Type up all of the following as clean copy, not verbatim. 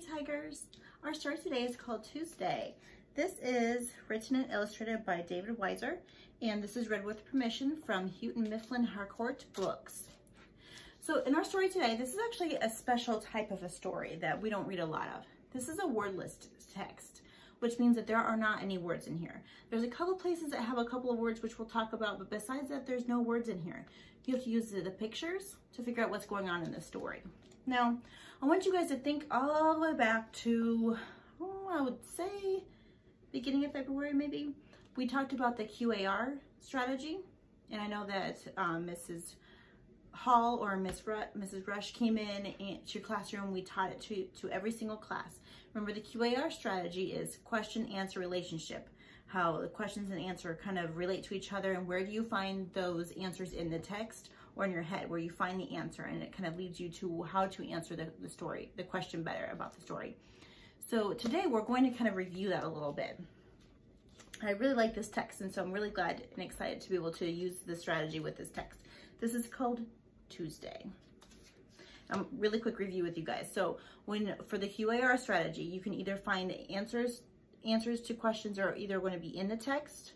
Tigers. Our story today is called Tuesday. This is written and illustrated by David Wiesner, and this is read with permission from Houghton Mifflin Harcourt Books. So in our story today, this is actually a special type of a story that we don't read a lot of. This is a wordless text, which means that there are not any words in here. There's a couple places that have a couple of words which we'll talk about, but besides that, there's no words in here. You have to use the pictures to figure out what's going on in the story. Now, I want you guys to think all the way back to, I would say, beginning of February maybe. We talked about the QAR strategy, and I know that Mrs. Hall or Mrs. Rush came in to your classroom. We taught it to every single class. Remember, the QAR strategy is question, answer, relationship. How the questions and answer kind of relate to each other, and where do you find those answers in the text or in your head, where you find the answer, and it kind of leads you to how to answer the story, the question better about the story. So today we're going to kind of review that a little bit. I really like this text, and so I'm really glad and excited to be able to use the strategy with this text. This is called Tuesday. Really quick review with you guys. So for the QAR strategy, you can either find answers to questions are either going to be in the text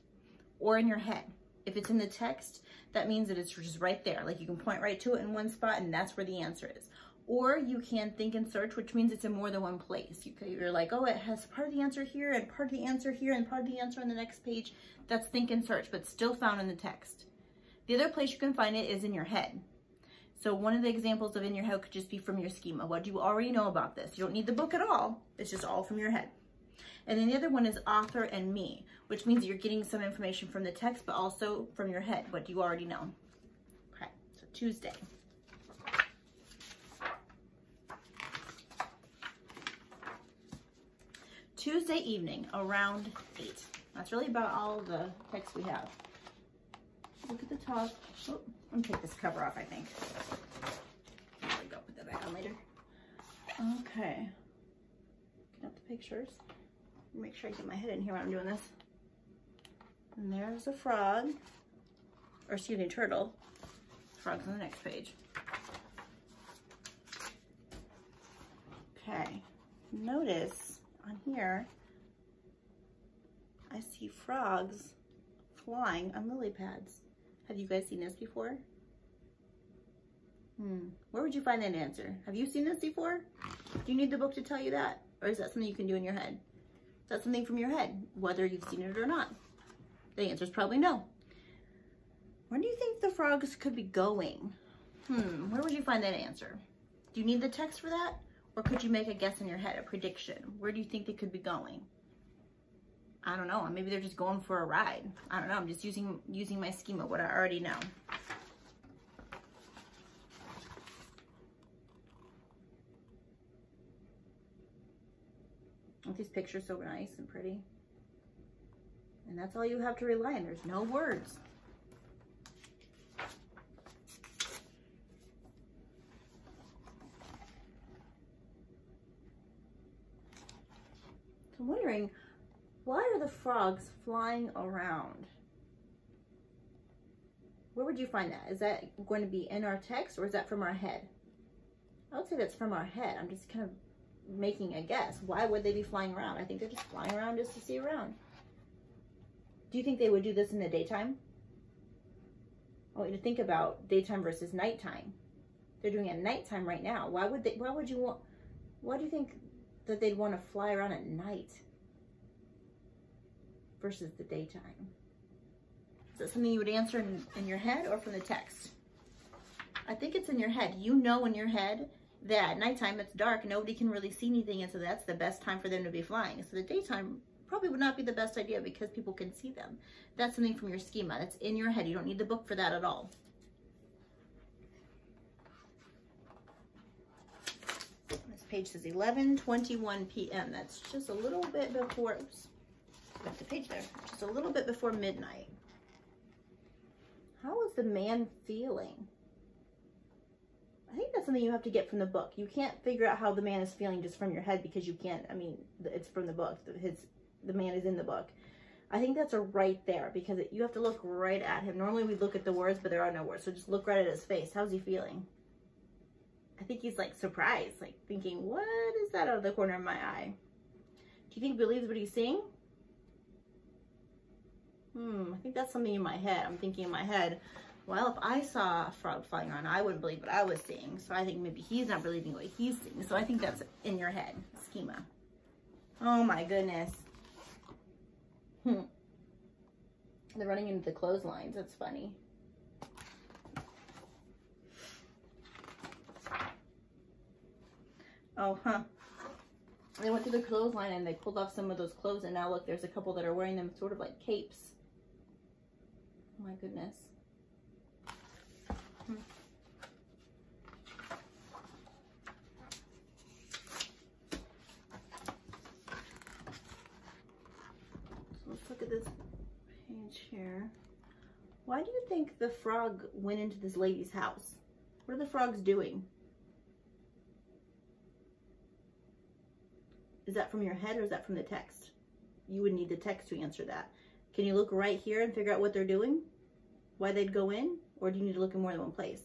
or in your head. If it's in the text, that means that it's just right there. Like you can point right to it in one spot and that's where the answer is. Or you can think and search, which means it's in more than one place. You're like, oh, it has part of the answer here and part of the answer here and part of the answer on the next page. That's think and search, but still found in the text. The other place you can find it is in your head. So one of the examples of in your head could just be from your schema. What do you already know about this? You don't need the book at all. It's just all from your head. And then the other one is author and me, which means you're getting some information from the text, but also from your head, what you already know. Okay, so Tuesday. Tuesday evening, around 8. That's really about all the text we have. Look at the top. Oh, let me take this cover off, I think. There we go, put that back on later. Okay, get out the pictures. Make sure I get my head in here while I'm doing this. And there's a frog, or excuse me, turtle. Frog's on the next page. Okay, notice on here, I see frogs flying on lily pads. Have you guys seen this before? Where would you find that answer? Have you seen this before? Do you need the book to tell you that? Or is that something you can do in your head? That's something from your head, whether you've seen it or not. The answer is probably no. Where do you think the frogs could be going? Where would you find that answer? Do you need the text for that? Or could you make a guess in your head, a prediction? Where do you think they could be going? I don't know, maybe they're just going for a ride. I don't know, I'm just using my schema, what I already know. Aren't these pictures so nice and pretty? And that's all you have to rely on. There's no words. So I'm wondering, why are the frogs flying around? Where would you find that? Is that going to be in our text, or is that from our head? I would say that's from our head. I'm just kind of making a guess. Why would they be flying around? I think they're just flying around just to see around. Do you think they would do this in the daytime? I want you to think about daytime versus nighttime. They're doing it at nighttime right now. Why do you think that they'd want to fly around at night versus the daytime? Is that something you would answer in your head or from the text? I think it's in your head. You know in your head that at nighttime it's dark, nobody can really see anything, and so that's the best time for them to be flying. So the daytime probably would not be the best idea because people can see them. That's something from your schema. That's in your head. You don't need the book for that at all. This page says 11:21 p.m. That's just a little bit before, oops, got the page there, just a little bit before midnight. How is the man feeling? I think that's something you have to get from the book. You can't figure out how the man is feeling just from your head because you can't, I mean, it's from the book. The man is in the book. I think that's a right there because you have to look right at him. Normally we look at the words, but there are no words. So just look right at his face. How's he feeling? I think he's like surprised, like thinking, what is that out of the corner of my eye? Do you think he believes what he's seeing? I think that's something in my head. I'm thinking in my head, well, if I saw a frog flying around, I wouldn't believe what I was seeing. So I think maybe he's not believing what he's seeing. So I think that's in your head, schema. Oh my goodness. They're running into the clotheslines. That's funny. Oh, They went to the clothesline and they pulled off some of those clothes, and now look, there's a couple that are wearing them sort of like capes. Oh my goodness. So let's look at this page here. Why do you think the frog went into this lady's house? What are the frogs doing? Is that from your head or is that from the text? You would need the text to answer that. Can you look right here and figure out what they're doing? Why they'd go in? Or do you need to look in more than one place?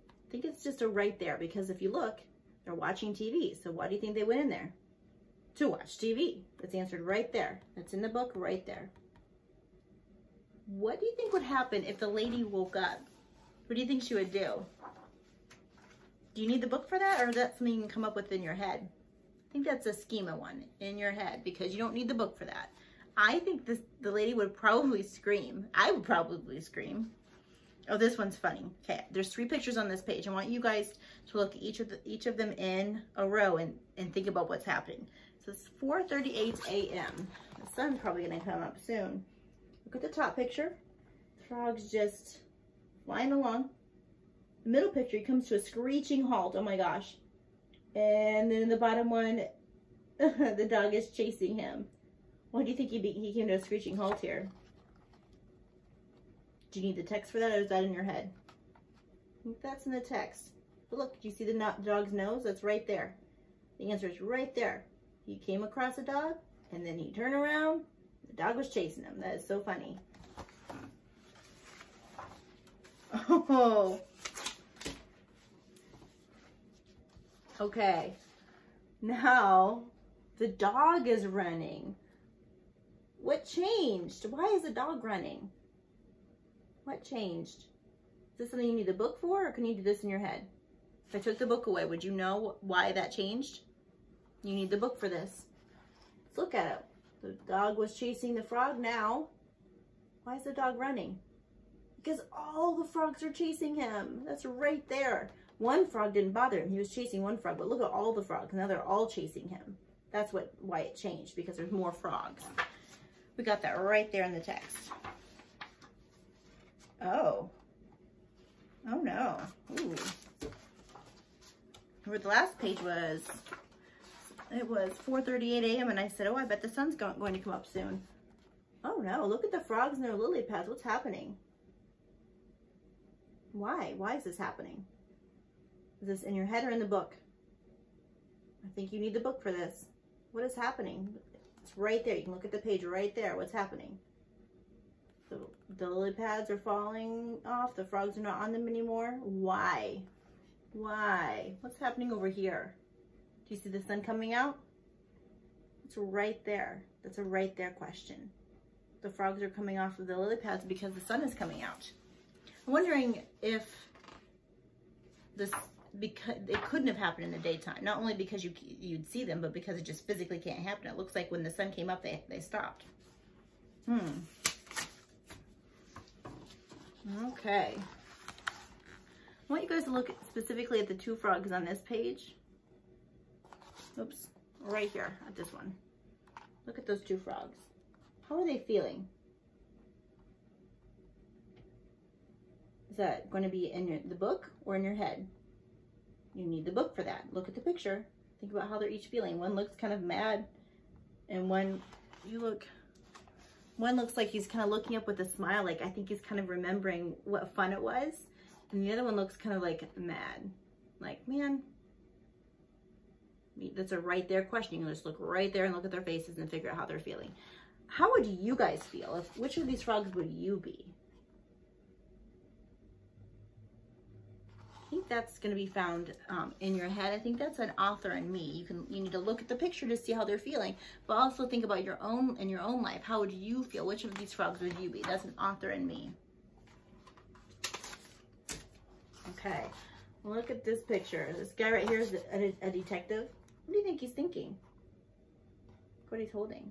I think it's just a right there, because if you look, they're watching TV. So why do you think they went in there? To watch TV. It's answered right there. It's in the book right there. What do you think would happen if the lady woke up? What do you think she would do? Do you need the book for that, or is that something you can come up with in your head? I think that's a schema one in your head, because you don't need the book for that. I think the lady would probably scream. I would probably scream. Oh, this one's funny. Okay, there's 3 pictures on this page. I want you guys to look at each of them in a row and think about what's happening. So it's 4:38 a.m. The sun's probably gonna come up soon. Look at the top picture. The frog's just flying along. The middle picture, he comes to a screeching halt. Oh my gosh. And then in the bottom one, the dog is chasing him. Why do you think he came to a screeching halt here? Do you need the text for that, or is that in your head? I think that's in the text. But look, do you see the dog's nose? That's right there. The answer is right there. He came across a dog, and then he turned around. The dog was chasing him. That is so funny. Oh. Okay. Now, the dog is running. What changed? Why is the dog running? What changed? Is this something you need the book for, or can you do this in your head? If I took the book away, would you know why that changed? You need the book for this. Let's look at it. The dog was chasing the frog. Now, why is the dog running? Because all the frogs are chasing him. That's right there. One frog didn't bother him. He was chasing one frog, but look at all the frogs. Now they're all chasing him. That's why it changed, because there's more frogs. We got that right there in the text. Oh. Oh no. Ooh. Where the last page was, it was 4:38 a.m. and I said, oh, I bet the sun's going to come up soon. Oh no, look at the frogs and their lily pads. What's happening? Why? Why is this happening? Is this in your head or in the book? I think you need the book for this. What is happening? It's right there. You can look at the page right there. What's happening? The lily pads are falling off. The frogs are not on them anymore. Why? Why? What's happening over here? Do you see the sun coming out? It's right there. That's a right there question. The frogs are coming off of the lily pads because the sun is coming out. I'm wondering if because it couldn't have happened in the daytime, not only because you'd see them, but because it just physically can't happen. It looks like when the sun came up, they stopped. Okay. I want you guys to look specifically at the 2 frogs on this page. Oops, right here at this one. Look at those 2 frogs. How are they feeling? Is that going to be in the book or in your head? You need the book for that. Look at the picture. Think about how they're each feeling. One looks kind of mad, and one looks like he's kind of looking up with a smile, like I think he's kind of remembering what fun it was. And the other one looks kind of like mad, like, man. That's a right there question. You can just look right there and look at their faces and figure out how they're feeling. How would you guys feel? Which of these frogs would you be? think that's going to be found in your head. I think that's an author in me. You need to look at the picture to see how they're feeling, but also think about your own life. How would you feel? Which of these frogs would you be? That's an author in me. Okay, look at this picture. This guy right here is a detective. What do you think he's thinking? What he's holding?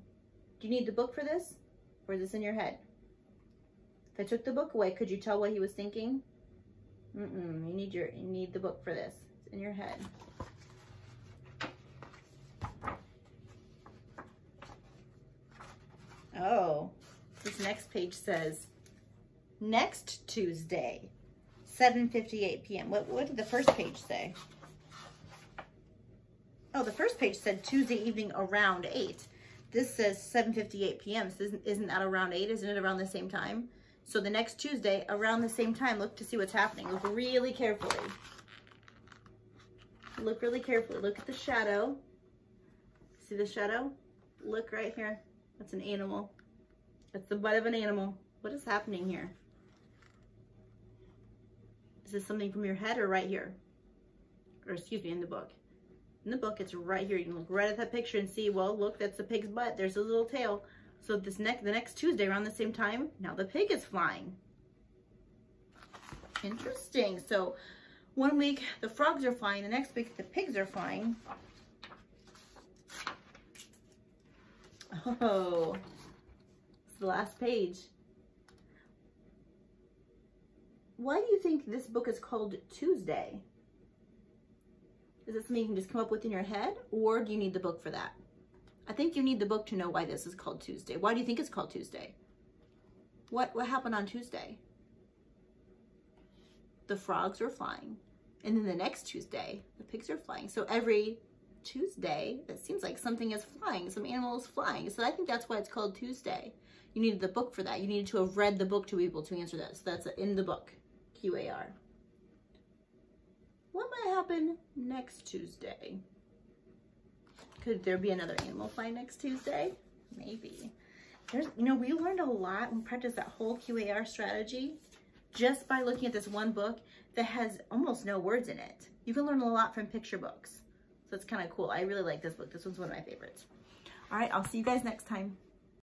Do you need the book for this, or is this in your head? If I took the book away, could you tell what he was thinking? You need the book for this. It's in your head. Oh, this next page says, next Tuesday, 7:58 p.m. What did the first page say? Oh, the first page said Tuesday evening around 8. This says 7:58 p.m. So isn't that around 8? Isn't it around the same time? So the next Tuesday around the same time, look to see what's happening. Look really carefully. Look really carefully. Look at the shadow. See the shadow? Look right here. That's an animal. That's the butt of an animal. What is happening here? Is this something from your head or right here? Or excuse me, in the book. In the book, it's right here. You can look right at that picture and see, well, look, that's the pig's butt. There's a little tail. So the next Tuesday around the same time, now the pig is flying. Interesting. So one week the frogs are flying, the next week the pigs are flying. Oh, it's the last page. Why do you think this book is called Tuesday? Is it something you can just come up with in your head, or do you need the book for that? I think you need the book to know why this is called Tuesday. Why do you think it's called Tuesday? What happened on Tuesday? The frogs were flying. And then the next Tuesday, the pigs are flying. So every Tuesday, it seems like something is flying. Some animal is flying. So I think that's why it's called Tuesday. You needed the book for that. You needed to have read the book to be able to answer that. So that's in the book, QAR. What might happen next Tuesday? Could there be another animal flying next Tuesday? Maybe. We learned a lot and practiced that whole QAR strategy just by looking at this one book that has almost no words in it. You can learn a lot from picture books. So it's kind of cool. I really like this book. This one's one of my favorites. All right, I'll see you guys next time.